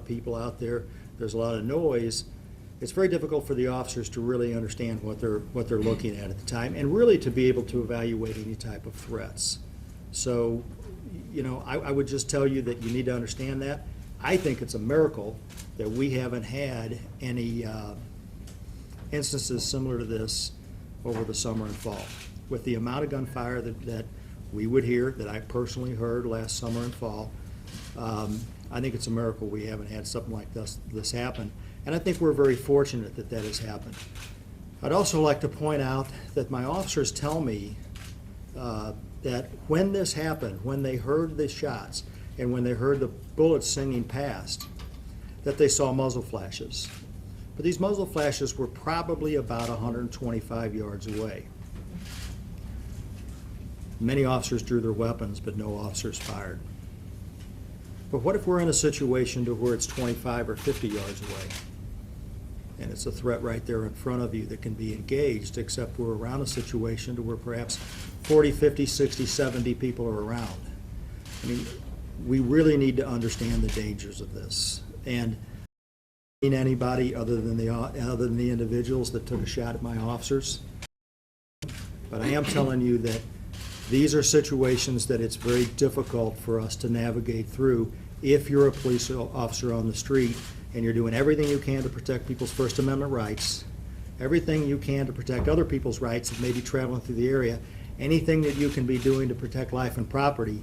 people out there, there's a lot of noise. It's very difficult for the officers to really understand what they're looking at the time, and really to be able to evaluate any type of threats. So, you know, I would just tell you that you need to understand that. I think it's a miracle that we haven't had any instances similar to this over the summer and fall. With the amount of gunfire that we would hear, that I personally heard last summer and fall, I think it's a miracle we haven't had something like this happen. And I think we're very fortunate that that has happened. I'd also like to point out that my officers tell me that when this happened, when they heard the shots and when they heard the bullets singing past, that they saw muzzle flashes. But these muzzle flashes were probably about 125 yards away. Many officers drew their weapons, but no officers fired. But what if we're in a situation to where it's 25 or 50 yards away? And it's a threat right there in front of you that can be engaged, except we're around a situation to where perhaps 40, 50, 60, 70 people are around. I mean, we really need to understand the dangers of this. And anybody other than the individuals that took a shot at my officers. But I am telling you that these are situations that it's very difficult for us to navigate through if you're a police officer on the street and you're doing everything you can to protect people's First Amendment rights, everything you can to protect other people's rights that may be traveling through the area, anything that you can be doing to protect life and property.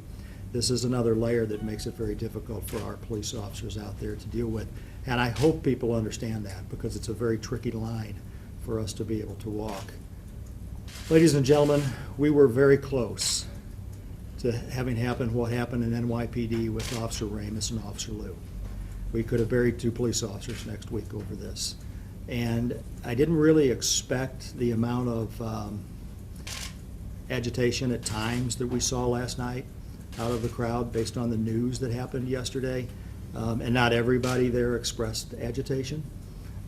This is another layer that makes it very difficult for our police officers out there to deal with. And I hope people understand that, because it's a very tricky line for us to be able to walk. Ladies and gentlemen, we were very close to having happened what happened in NYPD with Officer Ramus and Officer Liu. We could have buried 2 police officers next week over this. And I didn't really expect the amount of agitation at times that we saw last night out of the crowd based on the news that happened yesterday. And not everybody there expressed agitation,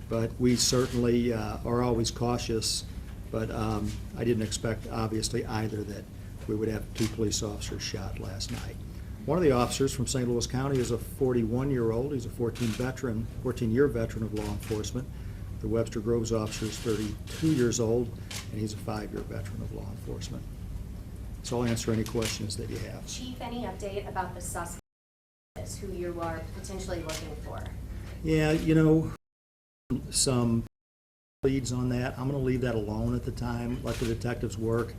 but we certainly are always cautious. But I didn't expect, obviously, either that we would have 2 police officers shot last night. One of the officers from St. Louis County is a 41-year-old. He's a 14-year veteran of law enforcement. The Webster Groves officer is 32 years old, and he's a 5-year veteran of law enforcement. So I'll answer any questions that you have. Chief, any update about the suspect who you are potentially looking for? Yeah, you know, some leads on that. I'm going to leave that alone at the time, let the detectives work.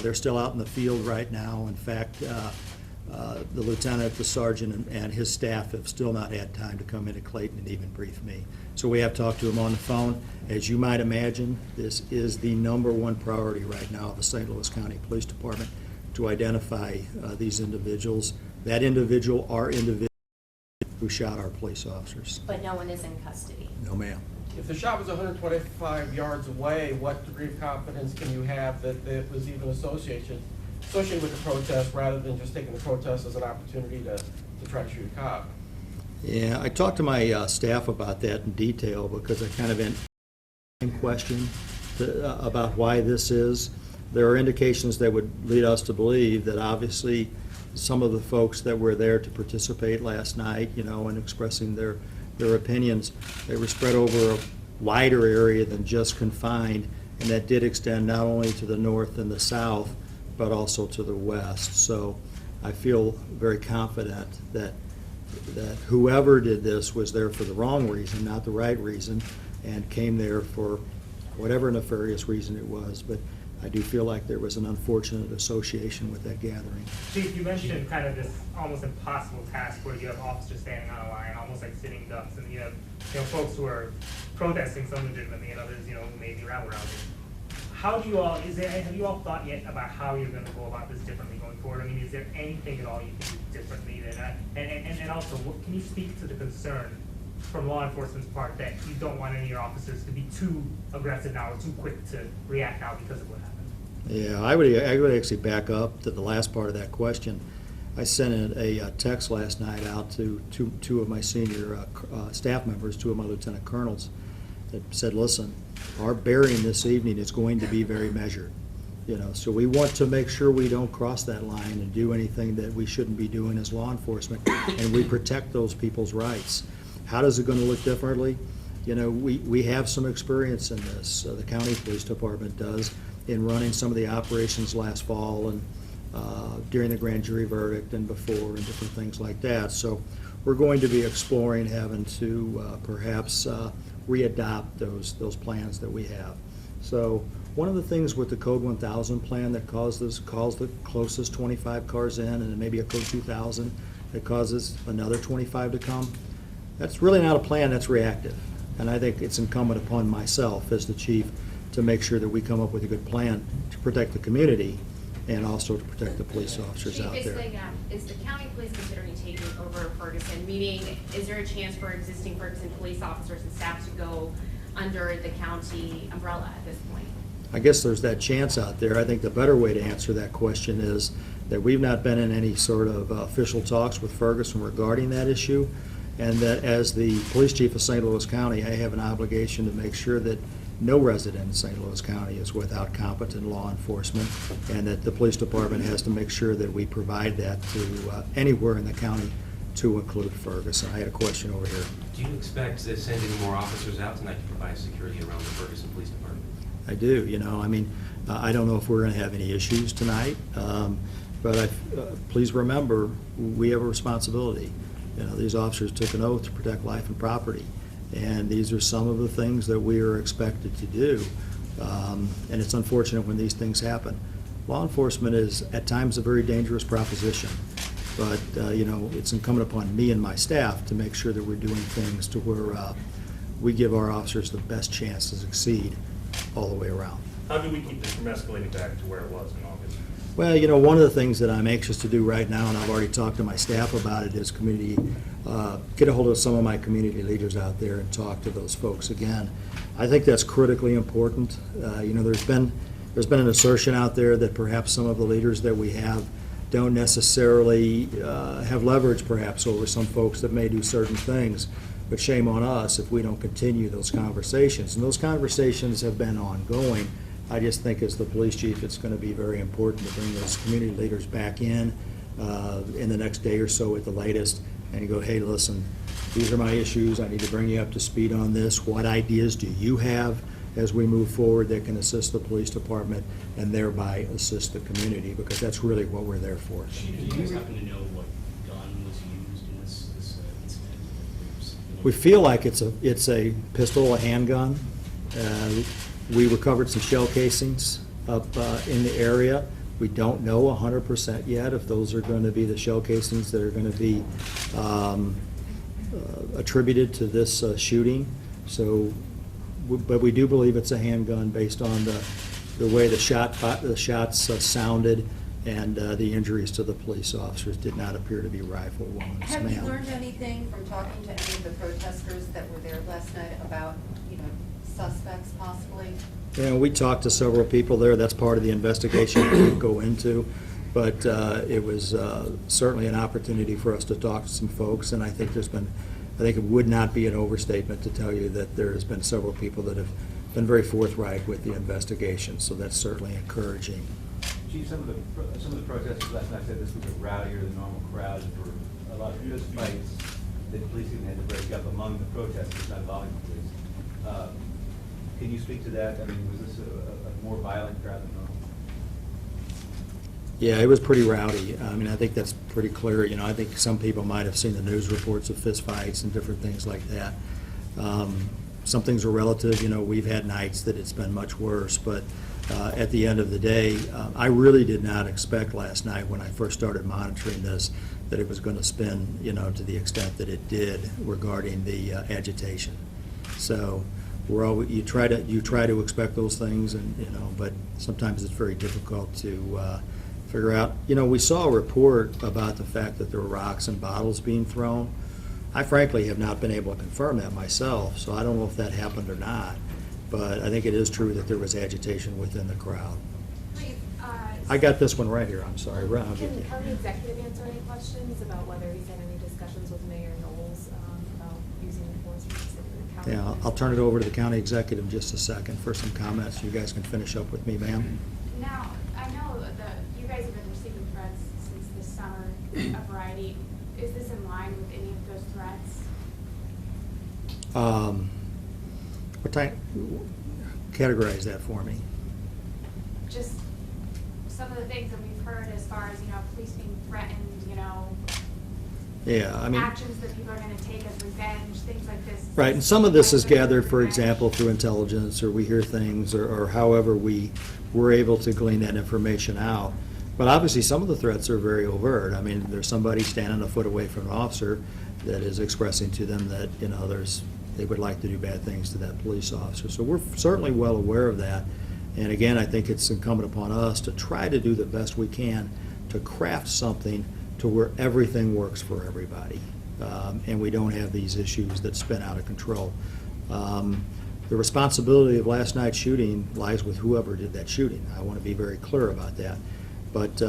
They're still out in the field right now. In fact, the lieutenant, the sergeant, and his staff have still not had time to come into Clayton and even brief me. So we have talked to him on the phone. As you might imagine, this is the #1 priority right now of the St. Louis County Police Department, to identify these individuals. That individual are individuals who shot our police officers. But no one is in custody? No, ma'am. If the shot was 125 yards away, what degree of confidence can you have that it was even associated with the protest, rather than just taking the protest as an opportunity to try to shoot a cop? Yeah, I talked to my staff about that in detail, because I kind of in question about why this is. There are indications that would lead us to believe that obviously some of the folks that were there to participate last night, you know, and expressing their opinions, they were spread over a wider area than just confined, and that did extend not only to the north and the south, but also to the west. So I feel very confident that whoever did this was there for the wrong reason, not the right reason, and came there for whatever nefarious reason it was. But I do feel like there was an unfortunate association with that gathering. Chief, you mentioned kind of this almost impossible task where you have officers standing on a line, almost like sitting ducks, and you have folks who are protesting some legitimately and others, maybe rabble rousing. How do you all, have you all thought yet about how you're going to go about this differently going forward? I mean, is there anything at all you can do differently than that? And also, can you speak to the concern from law enforcement's part that you don't want any of your officers to be too aggressive now or too quick to react now because of what happened? Yeah, I would actually back up to the last part of that question. I sent a text last night out to two of my senior staff members, 2 of my lieutenant colonels, that said, listen, our burying this evening is going to be very measured. So we want to make sure we don't cross that line and do anything that we shouldn't be doing as law enforcement, and we protect those people's rights. How does it going to look differently? You know, we have some experience in this. The county police department does in running some of the operations last fall and during the grand jury verdict and before and different things like that. So we're going to be exploring having to perhaps readopt those plans that we have. So one of the things with the Code 1000 plan that calls the closest 25 cars in, and then maybe a Code 2000 that causes another 25 to come, that's really not a plan, that's reactive. And I think it's incumbent upon myself as the chief to make sure that we come up with a good plan to protect the community and also to protect the police officers Chief, out there. is the county police considering taking over Ferguson? Meaning, is there a chance for existing Ferguson police officers and staff to go under the county umbrella at this point? I guess there's that chance out there. I think the better way to answer that question is that we've not been in any sort of official talks with Ferguson regarding that issue, and that as the police chief of St. Louis County, I have an obligation to make sure that no resident in St. Louis County is without competent law enforcement, and that the police department has to make sure that we provide that to anywhere in the county, to include Ferguson. I had a question over here. Do you expect to send any more officers out tonight to provide security around the Ferguson Police Department? I do, you know, I mean, I don't know if we're going to have any issues tonight, but please remember, we have a responsibility. You know, these officers took an oath to protect life and property, and these are some of the things that we are expected to do. And it's unfortunate when these things happen. Law enforcement is at times a very dangerous proposition, but you know, it's incumbent upon me and my staff to make sure that we're doing things to where we give our officers the best chance to succeed all the way around. How do we keep this from escalating back to where it was in August? Well, you know, one of the things that I'm anxious to do right now, and I've already talked to my staff about it, is get a hold of some of my community leaders out there and talk to those folks again. I think that's critically important. You know, there's been an assertion out there that perhaps some of the leaders that we have don't necessarily have leverage perhaps over some folks that may do certain things. But shame on us if we don't continue those conversations. And those conversations have been ongoing. I just think as the police chief, it's going to be very important to bring those community leaders back in the next day or so at the latest, and go, hey, listen, these are my issues. I need to bring you up to speed on this. What ideas do you have as we move forward that can assist the police department and thereby assist the community? Because that's really what we're there for. Do you guys happen to know what gun was used in this incident? We feel like it's a pistol, a handgun. We recovered some shell casings up in the area. We don't know 100% yet if those are going to be the shell casings that are going to be attributed to this shooting. So, but we do believe it's a handgun based on the way the shots sounded, and the injuries to the police officers did not appear to be rifle wounds. Have you Ma'am. learned anything from talking to any of the protesters that were there last night about, you know, suspects possibly? You know, we talked to several people there. That's part of the investigation that we go into. But it was certainly an opportunity for us to talk to some folks, and I think it would not be an overstatement to tell you that there has been several people that have been very forthright with the investigation. So that's certainly encouraging. Chief, some of the protesters last night said this was a rowdier than normal crowd. There were a lot of fist fights that police even had to break up among the protesters, not involving the police. Can you speak to that? I mean, was this a more violent crowd than normal? Yeah, it was pretty rowdy. I mean, I think that's pretty clear. You know, I think some people might have seen the news reports of fist fights and different things like that. Some things are relative. You know, we've had nights that it's been much worse, but at the end of the day, I really did not expect last night when I first started monitoring this that it was going to spin, you know, to the extent that it did regarding the agitation. So you try to expect those things, and you know, but sometimes it's very difficult to figure out. You know, we saw a report about the fact that there were rocks and bottles being thrown. I frankly have not been able to confirm that myself, so I don't know if that happened or not. But I think it is true that there was agitation within the crowd. Please, I got this one right here. I'm sorry. Ron, I'll get Can you. the executive answer any questions about whether he's had any discussions with Mayor Knowles about using enforcement in the county? Yeah, I'll turn it over to the county executive in just a second for some comments. You guys can finish up with me, ma'am. Now, I know that you guys have been receiving threats since this summer, a variety. Is this in line with any of those threats? What type, categorize that for me. Just some of the things that we've heard as far as, police being threatened, Yeah, I mean. actions that people are gonna take as revenge, things like this. Right, and some of this is gathered, for example, through intelligence, or we hear things, or however we're able to glean that information out. But obviously, some of the threats are very overt. I mean, there's somebody standing a foot away from an officer that is expressing to them that, they would like to do bad things to that police officer. So we're certainly well aware of that. And again, I think it's incumbent upon us to try to do the best we can to craft something to where everything works for everybody. And we don't have these issues that spin out of control. The responsibility of last night's shooting lies with whoever did that shooting. I want to be very clear about that. But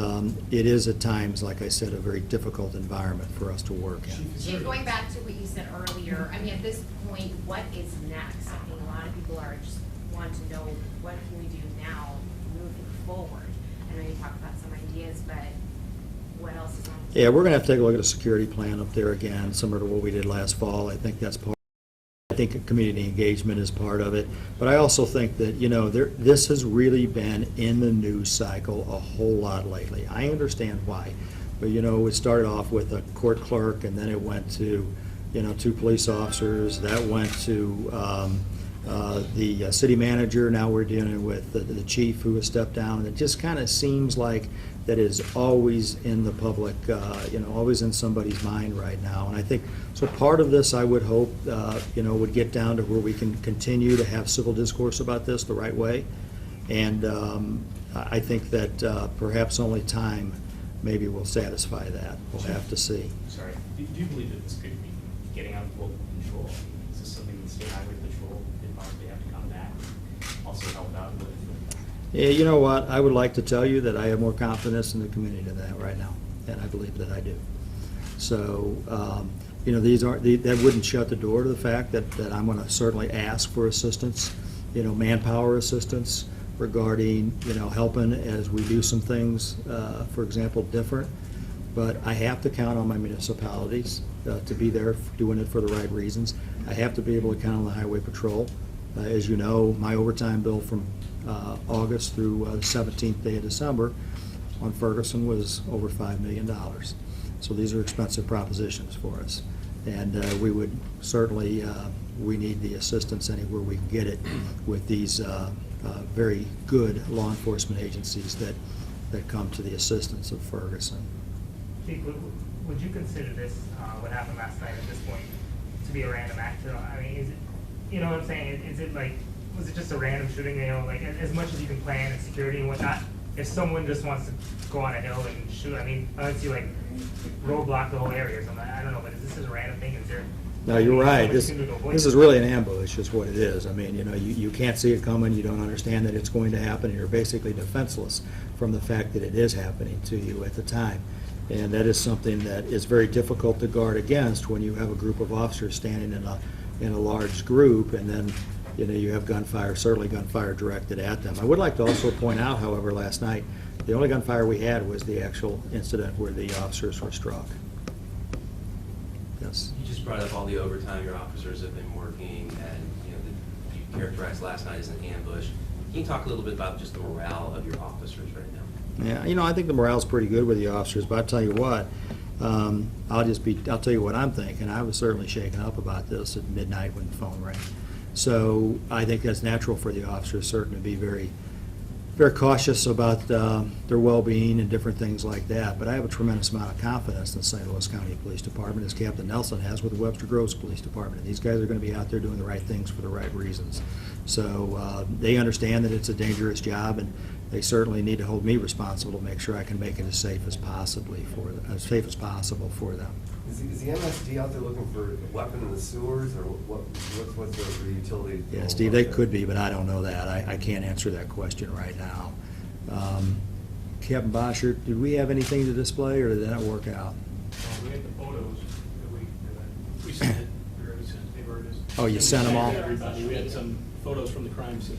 it is at times, like I said, a very difficult environment for us to work in. Chief, going back to what you said earlier, at this point, what is next? A lot of people are just want to know, what can we do now moving forward? I know you talked about some ideas, but what else is on? Yeah, we're going to have to take a look at a security plan up there again, similar to what we did last fall. I think that's part. I think community engagement is part of it. But I also think that, this has really been in the news cycle a whole lot lately. I understand why. But, it started off with a court clerk, and then it went to, 2 police officers. That went to the city manager. Now we're dealing with the chief who has stepped down. It just kind of seems like that is always in the public, always in somebody's mind right now. And I think, so part of this, I would hope, would get down to where we can continue to have civil discourse about this the right way. And I think that perhaps only time maybe will satisfy that. We'll have to see. Sorry, do you believe that this could be getting out of local control? Is this something the state highway patrol could possibly have to come back and also help out with? Yeah, you know what? I would like to tell you that I have more confidence in the community than that right now, and I believe that I do. So, that wouldn't shut the door to the fact that I'm going to certainly ask for assistance, manpower assistance regarding, helping as we do some things, for example, different. But I have to count on my municipalities to be there doing it for the right reasons. I have to be able to count on the highway patrol. As you know, my overtime bill from August through the 17th day of December on Ferguson was over $5 million. So these are expensive propositions for us. And we would certainly, we need the assistance anywhere we can get it with these very good law enforcement agencies that come to the assistance of Ferguson. Chief, would you consider this, what happened last night at this point, to be a random act? Is it, you know what I'm saying? Is it like, was it just a random shooting? As much as you can plan and security and whatnot, if someone just wants to go on a hill and shoot, unless you roadblock the whole area or something, I don't know, but is this a random thing? Is there? No, you're right. This This is really an ambush, is what it is. You can't see it coming, you don't understand that it's going to happen, and you're basically defenseless from the fact that it is happening to you at the time. And that is something that is very difficult to guard against when you have a group of officers standing in a large group, and then you have gunfire, certainly gunfire directed at them. I would like to also point out, however, last night, the only gunfire we had was the actual incident where the officers were struck. Yes. You just brought up all the overtime your officers have been working, and you characterized last night as an ambush. Can you talk a little bit about just the morale of your officers right now? Yeah, I think the morale's pretty good with the officers, but I'll tell you what, I'll tell you what I'm thinking. I was certainly shaken up about this at midnight when the phone rang. So I think that's natural for the officers, certainly to be very, very cautious about their well-being and different things like that. But I have a tremendous amount of confidence in the St. Louis County Police Department, as Captain Nelson has with the Webster Groves Police Department. These guys are going to be out there doing the right things for the right reasons. So they understand that it's a dangerous job, and they certainly need to hold me responsible to make sure I can make it as safe as possible for them. Is the MSD out there looking for a weapon in the sewers, or what's the utility? Yeah, Steve, they could be, but I don't know that. I can't answer that question right now. Captain Bosher, did we have anything to display, or did that work out? We had the photos that we sent it. We already sent, they were just. Oh, you sent them all? Everybody, we had some photos from the crime scene.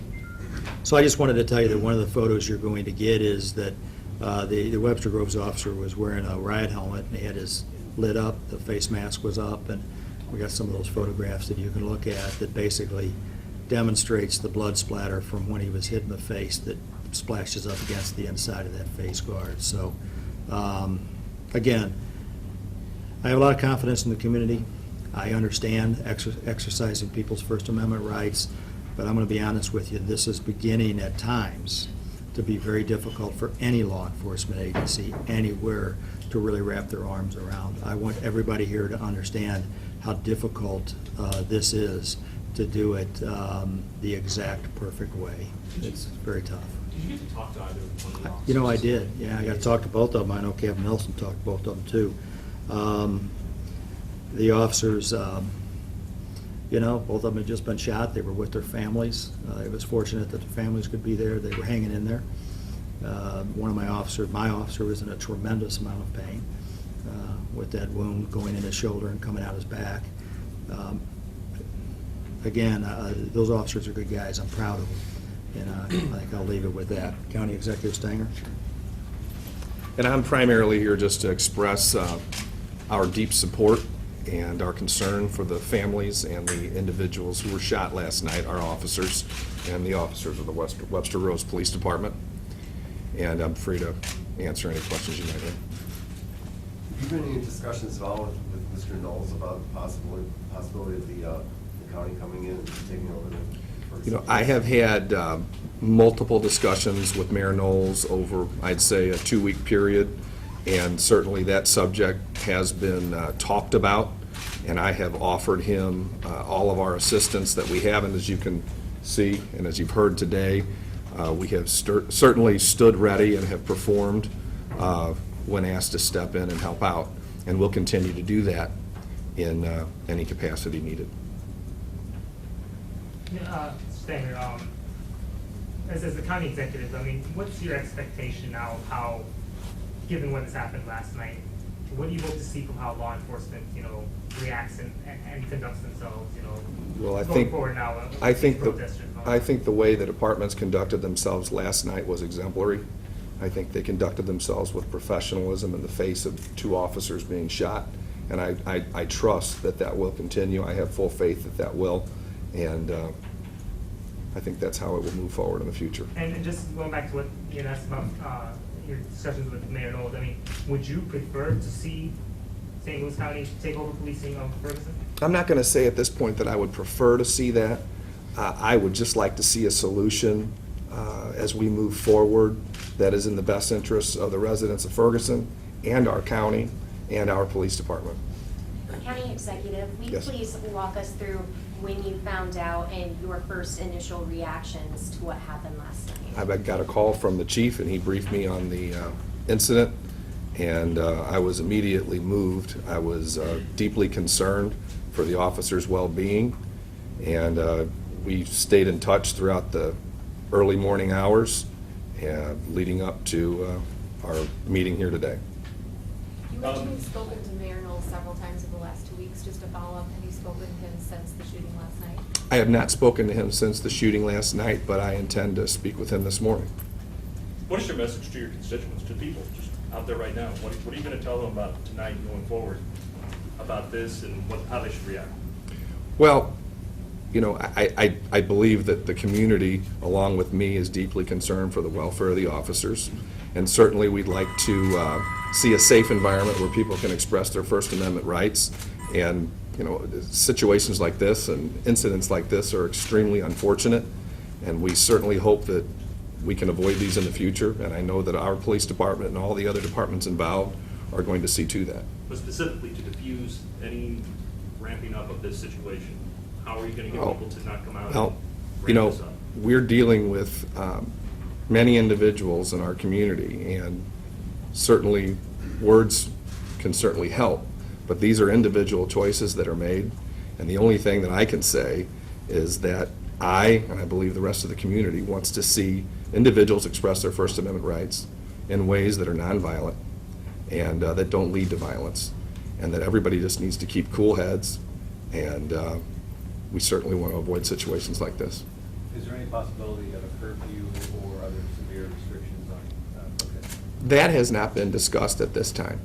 So I just wanted to tell you that one of the photos you're going to get is that the Webster Groves officer was wearing a riot helmet, and he had his lid up, the face mask was up, and We got some of those photographs that you can look at that basically demonstrates the blood splatter from when he was hit in the face that splashes up against the inside of that face guard. So, again, I have a lot of confidence in the community. I understand exercising people's First Amendment rights, but I'm going to be honest with you, this is beginning at times to be very difficult for any law enforcement agency anywhere to really wrap their arms around. I want everybody here to understand how difficult this is to do it the exact perfect way. It's very tough. Did you get to talk to either one of the officers? You know, I did. Yeah, I got to talk to both of them. I know Captain Nelson talked to both of them, too. The officers, you know, both of them had just been shot. They were with their families. It was fortunate that the families could be there. They were hanging in there. One of my officer was in a tremendous amount of pain with that wound going in his shoulder and coming out his back. Again, those officers are good guys. I'm proud of them. And I think I'll leave it with that. County Executive Stanger. And I'm primarily here just to express our deep support and our concern for the families and the individuals who were shot last night, our officers and the officers of the Webster Groves Police Department. And I'm free to answer any questions you might have. Have you been in any discussions at all with Mr. Knowles about the possibility of the county coming in and taking over the first? You know, I have had multiple discussions with Mayor Knowles over, I'd say, a 2-week period, and certainly that subject has been talked about, and I have offered him all of our assistance that we have, and as you can see, and as you've heard today, we have certainly stood ready and have performed when asked to step in and help out, and we'll continue to do that in any capacity needed. Stanger, as the county executive, I mean, what's your expectation now of how, given what has happened last night, what do you hope to see from how law enforcement, you know, reacts and conducts themselves, you know, Well, going forward now? I think the way the departments conducted themselves last night was exemplary. I think they conducted themselves with professionalism in the face of 2 officers being shot, and I trust that that will continue. I have full faith that that will, and I think that's how it will move forward in the future. And just going back to what you asked about your discussions with Mayor Knowles, I mean, would you prefer to see St. Louis County take over policing of Ferguson? I'm not going to say at this point that I would prefer to see that. I would just like to see a solution as we move forward that is in the best interests of the residents of Ferguson and our county and our police department. County Executive, will you Yes. please walk us through when you found out and your first initial reactions to what happened last night? I got a call from the chief, and he briefed me on the incident, and I was immediately moved. I was deeply concerned for the officers' well-being, and we stayed in touch throughout the early morning hours leading up to our meeting here today. You mentioned you've spoken to Mayor Knowles several times over the last 2 weeks. Just to follow up, have you spoken to him since the shooting last night? I have not spoken to him since the shooting last night, but I intend to speak with him this morning. What is your message to your constituents, to people just out there right now? What are you going to tell them about tonight and going forward about this and how they should react? Well, you know, I believe that the community, along with me, is deeply concerned for the welfare of the officers. And certainly we'd like to see a safe environment where people can express their First Amendment rights. And, you know, situations like this and incidents like this are extremely unfortunate. And we certainly hope that we can avoid these in the future. And I know that our police department and all the other departments involved are going to see to that. But specifically to diffuse any ramping up of this situation, how are you going to get people to not come out Well, and you know, ramp this up? we're dealing with many individuals in our community, and certainly words can certainly help, but these are individual choices that are made, and the only thing that I can say is that and I believe the rest of the community, wants to see individuals express their First Amendment rights in ways that are nonviolent and that don't lead to violence, and that everybody just needs to keep cool heads, and we certainly want to avoid situations like this. Is there any possibility of a curfew or other severe restrictions on protests? That has not been discussed at this time.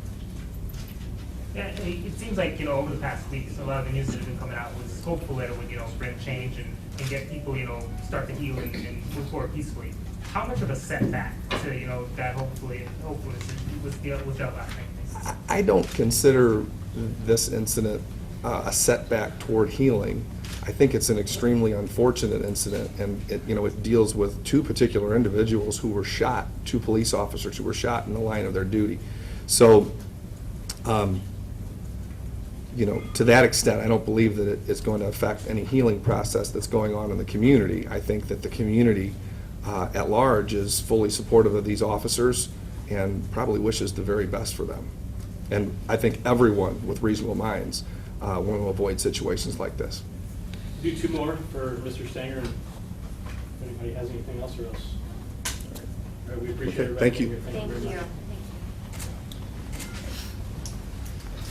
Yeah, it seems like, over the past weeks, a lot of the news that has been coming out was hopeful that it would, bring change and get people, start to heal and move forward peacefully. How much of a setback to, that hopefully was dealt last night? I don't consider this incident a setback toward healing. I think it's an extremely unfortunate incident, and it deals with two particular individuals who were shot, two police officers who were shot in the line of their duty. So, to that extent, I don't believe that it's going to affect any healing process that's going on in the community. I think that the community at large is fully supportive of these officers and probably wishes the very best for them. And I think everyone with reasonable minds want to avoid situations like this. Do two more for Mr. Stanger, and if anybody has anything else or else. All right, we appreciate Okay, it. thank you. Thank very you. much.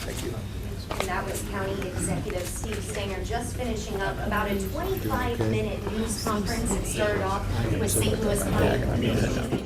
Thank you. And that was County Executive Steve Stanger just finishing up about a 25-minute news conference. It started off with St. Louis County.